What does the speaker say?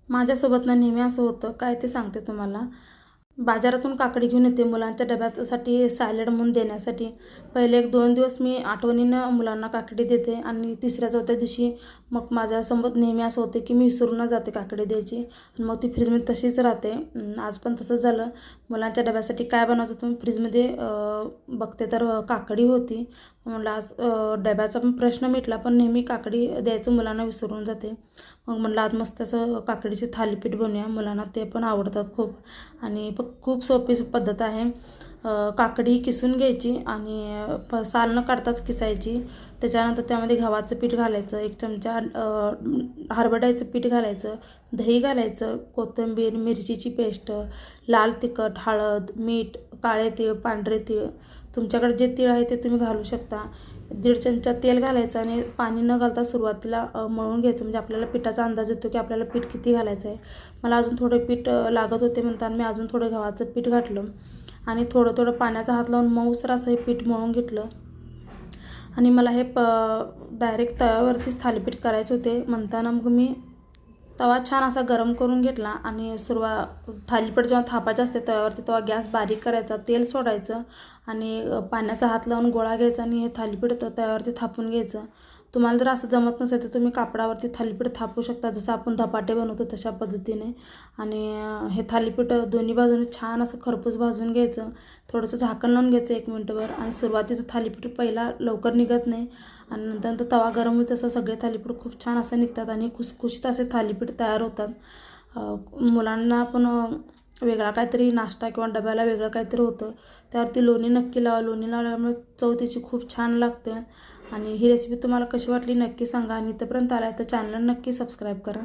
माझ्यासोबत ना नेहमी असं होतं, काय ते सांगते तुम्हाला. बाजारातून काकडी घेऊन येते मुलांच्या डब्यासाठी सॅलड म्हणून देण्यासाठी. पहिले 1-2 दिवस मी आठवणीनं मुलांना काकडी देते आणि तिसऱ्या-चौथ्या दिवशी मग माझ्यासोबत नेहमी असं होते की मी विसरूनच जाते काकडी द्यायची आणि मग ती फ्रीजमध्ये तशीच राहते. आज पण तसंच झालं. मुलांच्या डब्यासाठी काय बनवायचं तुम्ही फ्रीजमध्ये बघते तर काकडी होती. म्हणलं आज डब्याचा पण प्रश्न मिटला, पण नेहमी काकडी द्यायचं मुलांना विसरून जाते. मग म्हणलं आज मस्त असं काकडीचे थालीपीठ बनवूया, मुलांना ते पण आवडतात खूप. आणि खूप सोपी पद्धत आहे. काकडी किसून घ्यायची आणि साल न काढताच किसायची. त्याच्यानंतर त्यामध्ये गव्हाचं पीठ घालायचं, 1 चमचा हरभऱ्याचं पीठ घालायचं, दही घालायचं, कोथिंबीर, मिरचीची पेस्ट, लाल तिखट, हळद, मीठ, काळे तीळ, पांढरे तीळ, तुमच्याकडे जे तीळ आहे ते तुम्ही घालू शकता. 1.5 चमचा तेल घालायचं आणि पाणी न घालता सुरुवातीला मळून घ्यायचं. म्हणजे आपल्याला पिठाचा अंदाज येतो की आपल्याला पीठ किती घालायचं आहे. मला अजून थोडं पीठ लागत होते म्हणताना मी अजून थोडं गव्हाचं पीठ घातलं आणि थोडं थोडं पाण्याचा हात लावून मऊसर असं हे पीठ मळून घेतलं. आणि मला हे डायरेक्ट तव्यावरतीच थालीपीठ करायचे होते म्हणताना मग मी तवा छान असा गरम करून घेतला आणि थालीपीठ जेव्हा थापायचं असते तव्यावरती तेव्हा गॅस बारीक करायचा, तेल सोडायचं आणि पाण्याचा हात लावून गोळा घ्यायचा आणि हे थालीपीठ तव्यावरती थापून घ्यायचं. तुम्हाला जर असं जमत नसेल तर तुम्ही कापडावरती थालीपीठ थापू शकता, जसं आपण धपाटे बनवतो तशा पद्धतीने. आणि हे थालीपीठ दोन्ही बाजूने छान असं खरपूस भाजून घ्यायचं. थोडंसं झाकण लावून घ्यायचं 1 मिनिटभर. आणि सुरुवातीचं थालीपीठ पहिला लवकर निघत नाही आणि नंतर तवा गरम होईल तसं सगळे थालीपीठ खूप छान असं निघतात आणि खुसखुशीत असे थालीपीठ तयार होतात. मुलांना पण वेगळा काहीतरी नाश्ता किंवा डब्याला वेगळं काहीतरी होतं, त्यावरती लोणी नक्की लावा. लोणी लावल्यामुळे चव त्याची खूप छान लागते. आणि ही रेसिपी तुम्हाला कशी वाटली नक्की सांगा आणि इथपर्यंत आलाय तर चॅनलला नक्की सबस्क्राईब करा.